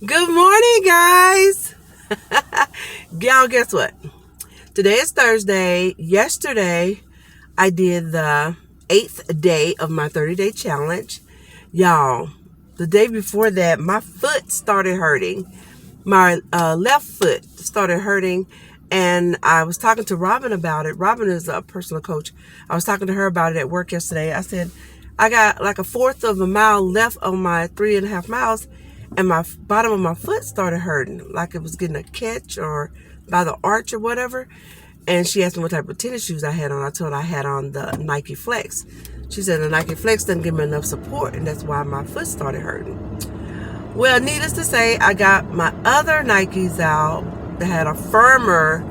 Good morning, guys. Y'all, guess what? Today is Thursday. Yesterday, I did the 8th day of my 30-day challenge. Y'all, the day before that, my foot started hurting. My left foot started hurting, and I was talking to Robin about it. Robin is a personal coach. I was talking to her about it at work yesterday. I said, I got like a fourth of a mile left on my 3.5 miles, and my bottom of my foot started hurting, like it was getting a catch or by the arch or whatever. And she asked me what type of tennis shoes I had on. I told her I had on the Nike Flex. She said the Nike Flex doesn't give me enough support, and that's why my foot started hurting. Well, needless to say, I got my other Nikes out that had a firmer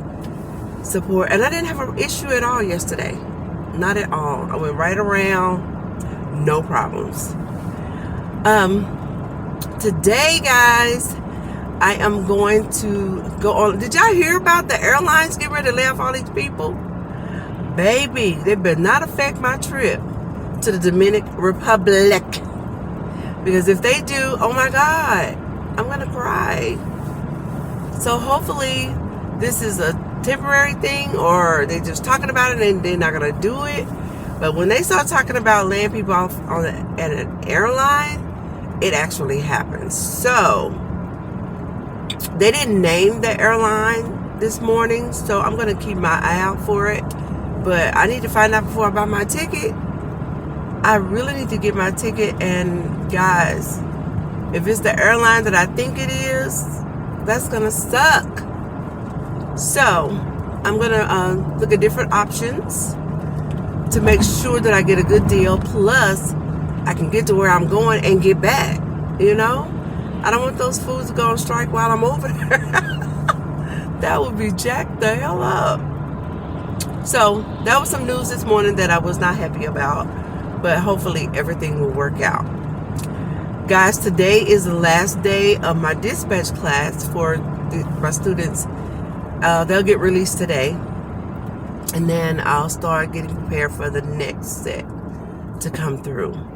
support, and I didn't have an issue at all yesterday. Not at all. I went right around, no problems. Today, guys, I am going to go on. Did y'all hear about the airlines getting ready to lay off all these people? Baby, they better not affect my trip to the Dominican Republic. Because if they do, oh my God, I'm going to cry. So hopefully this is a temporary thing, or they just talking about it and they're not going to do it. But when they start talking about laying people off at an airline, it actually happens. So they didn't name the airline this morning, so I'm going to keep my eye out for it. But I need to find out before I buy my ticket. I really need to get my ticket, and guys, if it's the airline that I think it is, that's going to suck. So I'm going to look at different options to make sure that I get a good deal, plus I can get to where I'm going and get back, you know? I don't want those fools to go on strike while I'm over there. That would be jacked the hell up. So that was some news this morning that I was not happy about, but hopefully everything will work out. Guys, today is the last day of my dispatch class for my students. They'll get released today, and then I'll start getting prepared for the next set to come through.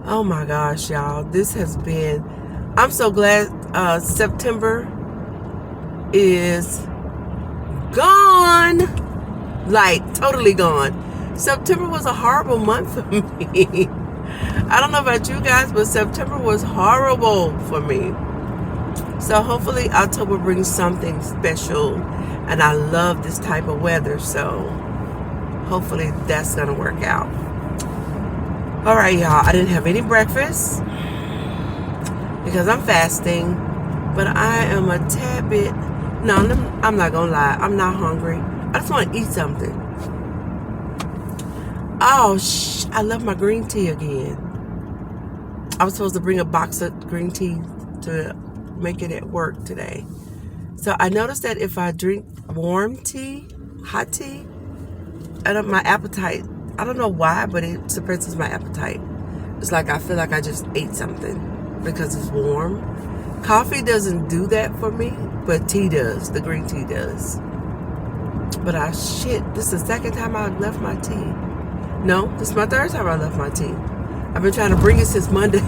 Oh my gosh, y'all, this has been, I'm so glad September is gone, like totally gone. September was a horrible month for me. I don't know about you guys, but September was horrible for me. So hopefully October brings something special, and I love this type of weather, so hopefully that's gonna work out. All right, y'all, I didn't have any breakfast because I'm fasting, but I am a tad bit, no, I'm not gonna lie, I'm not hungry. I just want to eat something. Oh, I love my green tea again. I was supposed to bring a box of green tea to make it at work today. So I noticed that if I drink warm tea, hot tea, my appetite, I don't know why, but it suppresses my appetite. It's like I feel like I just ate something because it's warm. Coffee doesn't do that for me, but tea does. The green tea does. But this is the second time I've left my tea. No, this is my third time I left my tea. I've been trying to bring it since Monday.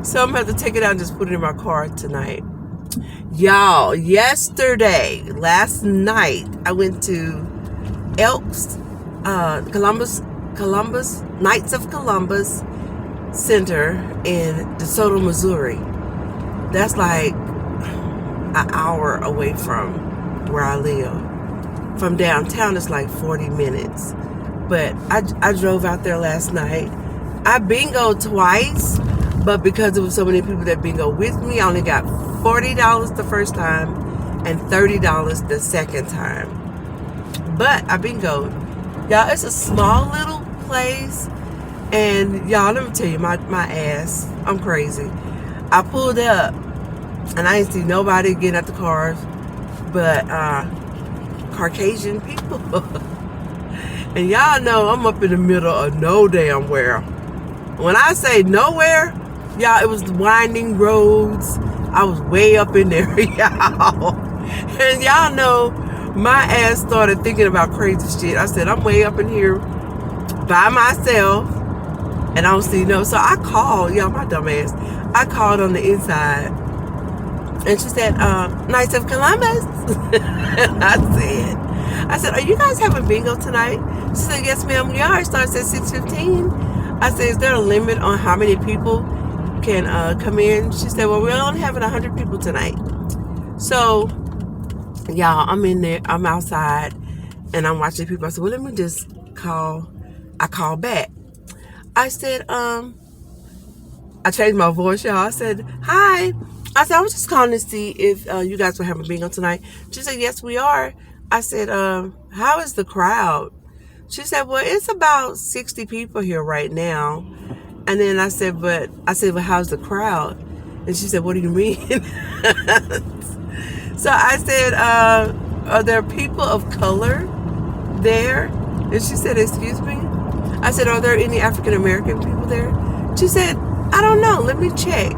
So I'm going to have to take it out and just put it in my car tonight. Y'all, last night, I went to Elks, Columbus, Knights of Columbus Center in DeSoto, Missouri. That's like an hour away from where I live. From downtown, it's like 40 minutes. But I drove out there last night. I bingoed twice, but because there was so many people that bingo with me, I only got $40 the first time and $30 the second time. But I bingoed. Y'all, it's a small little place, and y'all, let me tell you, my ass, I'm crazy. I pulled up, and I didn't see nobody getting out the cars but Caucasian people. And y'all know I'm up in the middle of no damn where. When I say nowhere, y'all, it was winding roads. I was way up in there, y'all. And y'all know my ass started thinking about crazy shit. I said, I'm way up in here by myself. and I don't see no. So I called, y'all, my dumb ass. I called on the inside, and she said, Knights of Columbus. And I said, are you guys having bingo tonight? She said, yes, ma'am, we are. It starts at 6:15. I said, is there a limit on how many people can come in? She said, well, we're only having 100 people tonight. So, y'all, I'm in there, I'm outside, and I'm watching people. I said, well, let me just call. I called back. I said, I changed my voice, y'all. I said, hi. I said, I was just calling to see if you guys were having bingo tonight. She said, yes, we are. I said, how is the crowd? She said, well, it's about 60 people here right now. And then I said, well, how's the crowd? And she said, what do you mean? So I said, are there people of color there? And she said, excuse me? I said, are there any African American people there? She said, I don't know. Let me check.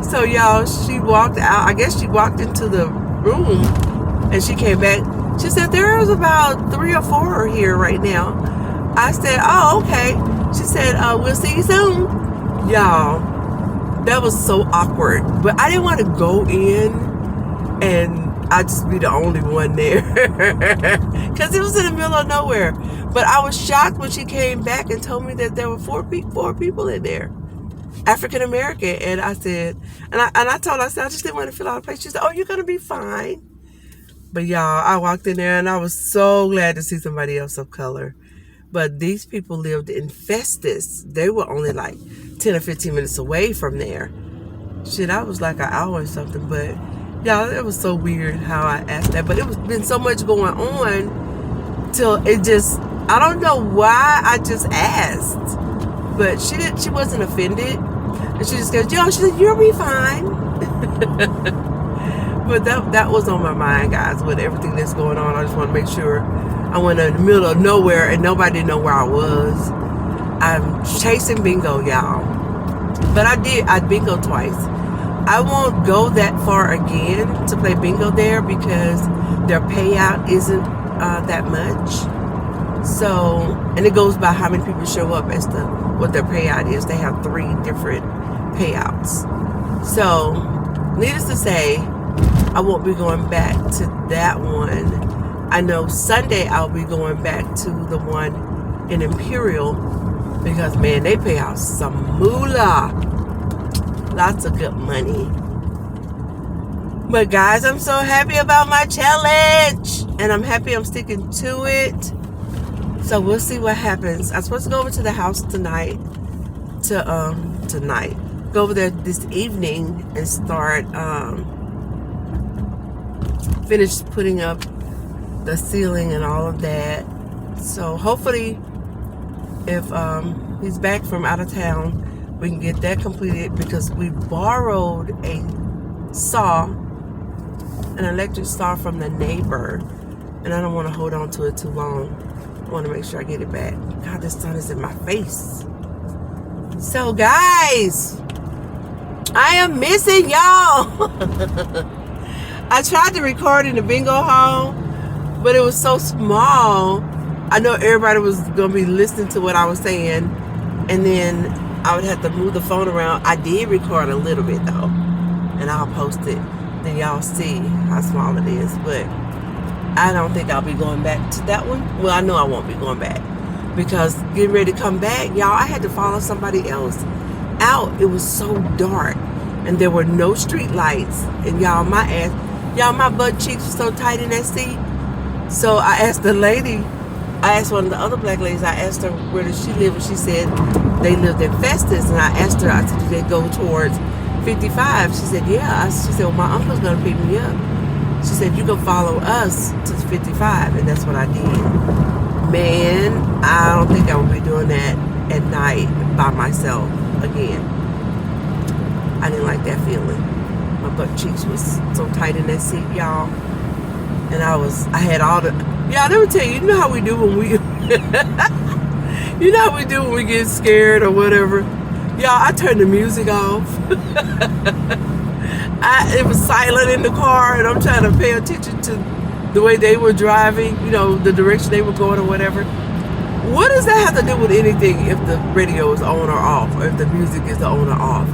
So, y'all, she walked out. I guess she walked into the room and she came back. She said, there's about 3 or 4 here right now. I said, oh, okay. She said, we'll see you soon. Y'all, that was so awkward. But I didn't want to go in and I just be the only one there. Because it was in the middle of nowhere. But I was shocked when she came back and told me that there were 4 people in there. African American. And I said, and I told her, I said, I just didn't want to fill out a place. She said, oh, you're going to be fine. But y'all, I walked in there and I was so glad to see somebody else of color. But these people lived in Festus. They were only like 10 or 15 minutes away from there. Shit, I was like an hour or something. But y'all, it was so weird how I asked that. But it was been so much going on till it just, I don't know why I just asked. But she wasn't offended. And she just goes, yo, she said, you'll be fine. But that was on my mind, guys, with everything that's going on. I just want to make sure I went in the middle of nowhere and nobody didn't know where I was. I'm chasing bingo, y'all. But I bingo twice. I won't go that far again to play bingo there because their payout isn't that much. So, and it goes by how many people show up as to what their payout is. They have 3 different payouts. So, needless to say, I won't be going back to that one. I know Sunday I'll be going back to the one in Imperial because, man, they pay out some moolah. Lots of good money. But, guys, I'm so happy about my challenge. And I'm happy I'm sticking to it. So, we'll see what happens. I'm supposed to go over to the house tonight. Go over there this evening and start... finish putting up the ceiling and all of that. So hopefully if he's back from out of town, we can get that completed because we borrowed a saw, an electric saw from the neighbor, and I don't want to hold on to it too long. I want to make sure I get it back. God, the sun is in my face. So guys, I am missing y'all. I tried to record in the bingo hall, but it was so small. I know everybody was going to be listening to what I was saying, and then I would have to move the phone around. I did record a little bit, though, and I'll post it. Then y'all see how small it is, but I don't think I'll be going back to that one. Well, I know I won't be going back because getting ready to come back, y'all, I had to follow somebody else out. It was so dark, and there were no street lights, and y'all, my butt cheeks were so tight in that seat. So I asked the lady, I asked one of the other black ladies, I asked her where does she live, and she said they lived in Festus. And I asked her, I said, do they go towards 55? She said, yeah. She said, well, my uncle's gonna pick me up. She said, you can follow us to 55, and that's what I did. Man, I don't think I will be doing that at night by myself again. I didn't like that feeling. My butt cheeks was so tight in that seat, y'all. And I had all the, y'all, let me tell you, you know how we do when we, you know how we do when we get scared or whatever. Y'all, I turned the music off. It was silent in the car, and I'm trying to pay attention to the way they were driving, you know, the direction they were going or whatever. What does that have to do with anything if the radio is on or off, or if the music is on or off?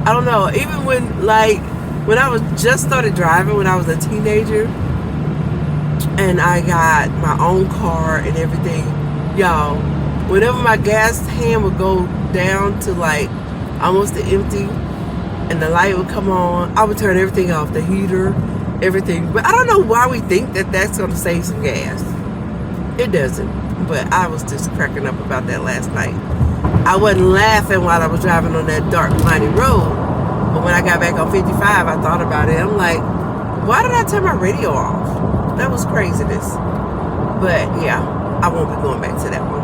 I don't know. Even when I was just started driving when I was a teenager and I got my own car and everything, y'all, whenever my gas hand would go down to like almost to empty and the light would come on, I would turn everything off, the heater, everything. But I don't know why we think that that's going to save some gas. It doesn't. But I was just cracking up about that last night. I wasn't laughing while I was driving on that dark, windy road. But when I got back on 55, I thought about it. I'm like, why did I turn my radio off? That was craziness. But yeah, I won't be going back to that one.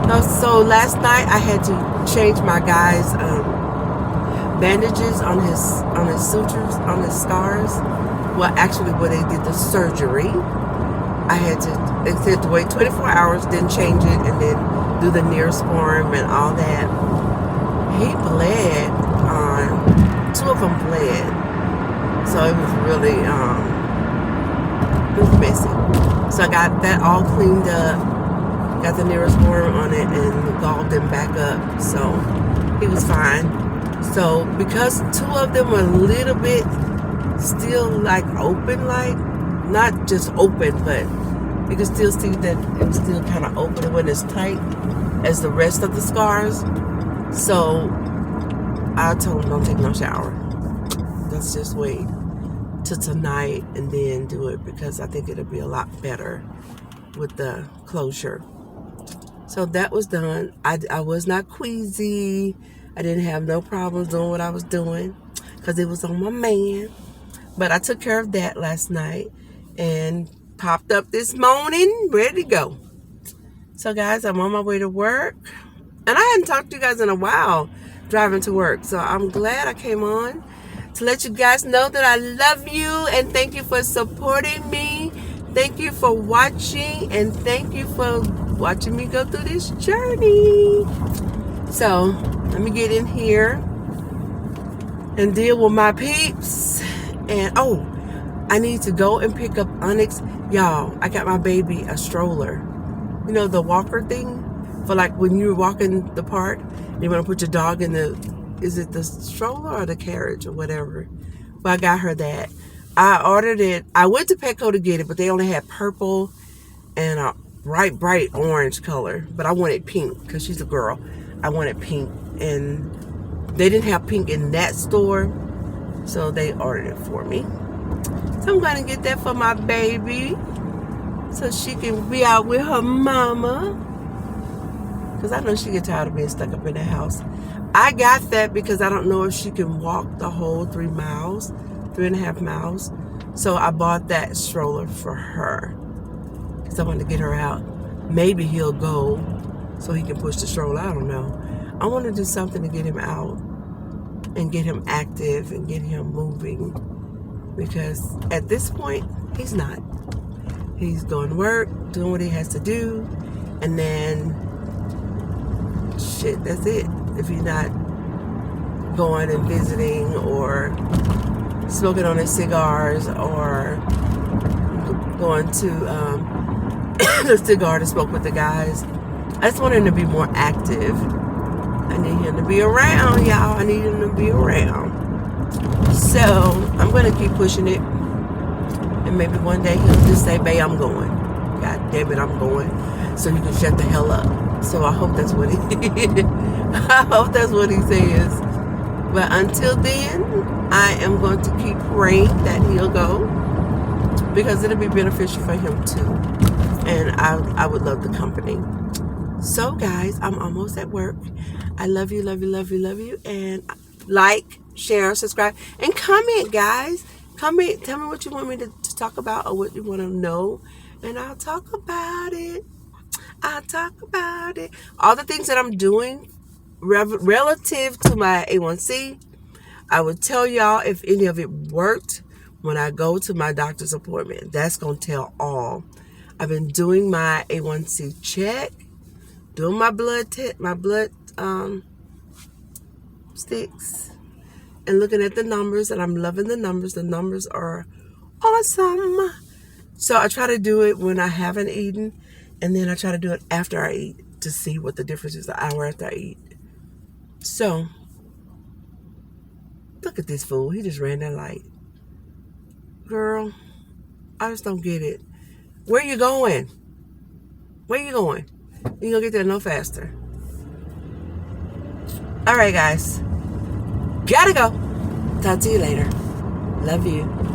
No, so last night I had to change my guy's bandages on his sutures, on his scars. Well, actually, where they did the surgery. I had to wait 24 hours, then change it, and then do the Neosporin and all that. He bled on, 2 of them bled. So it was really, it was messy. So I got that all cleaned up, got the Neosporin on it, and galled them back up. So he was fine. So because 2 of them were a little bit still like open, like, not just open, but you can still see that it was still kind of open. It wasn't as tight as the rest of the scars. So I told him don't take no shower. Let's just wait till tonight and then do it, because I think it'll be a lot better with the closure. So that was done. I was not queasy. I didn't have no problems doing what I was doing because it was on my man. But I took care of that last night and popped up this morning, ready to go. So guys, I'm on my way to work. And I hadn't talked to you guys in a while driving to work. So I'm glad I came on to let you guys know that I love you and thank you for supporting me. Thank you for watching and thank you for watching me go through this journey. So let me get in here and deal with my peeps. And I need to go and pick up Onyx. Y'all, I got my baby a stroller. You know, the walker thing for like when you're walking the park, you want to put your dog in is it the stroller or the carriage or whatever? Well, I got her that. I ordered it. I went to Petco to get it, but they only had purple and a bright orange color. But I wanted pink because she's a girl. I wanted pink. And they didn't have pink in that store, so they ordered it for me. So I'm going to get that for my baby so she can be out with her mama. Because I know she gets tired of being stuck up in the house. I got that because I don't know if she can walk the whole 3.5 miles. So I bought that stroller for her because I wanted to get her out. Maybe he'll go so he can push the stroller. I don't know. I want to do something to get him out and get him active and get him moving. Because at this point, he's not. He's going to work, doing what he has to do, and then, shit, that's it. If he's not going and visiting or smoking on his cigars or going to the cigar to smoke with the guys. I just want him to be more active. I need him to be around, y'all. I need him to be around. So I'm going to keep pushing it. And maybe one day he'll just say, babe, I'm going. God damn it, I'm going. So you can shut the hell up. So I hope that's what he I hope that's what he says. But until then, I am going to keep praying that he'll go. Because it'll be beneficial for him too. And I would love the company. So guys, I'm almost at work. I love you, love you, love you, love you. And like, share, subscribe, and comment, guys. Comment, tell me what you want me to talk about or what you want to know. And I'll talk about it. All the things that I'm doing relative to my A1C, I will tell y'all if any of it worked when I go to my doctor's appointment. That's going to tell all. I've been doing my A1C check, doing my blood sticks, and looking at the numbers, and I'm loving the numbers. The numbers are awesome. So I try to do it when I haven't eaten, And then I try to do it after I eat to see what the difference is, an hour after I eat. So, look at this fool. He just ran that light. Girl, I just don't get it. Where you going? Where you going? You gonna get there no faster. All right, guys. Gotta go. Talk to you later. Love you.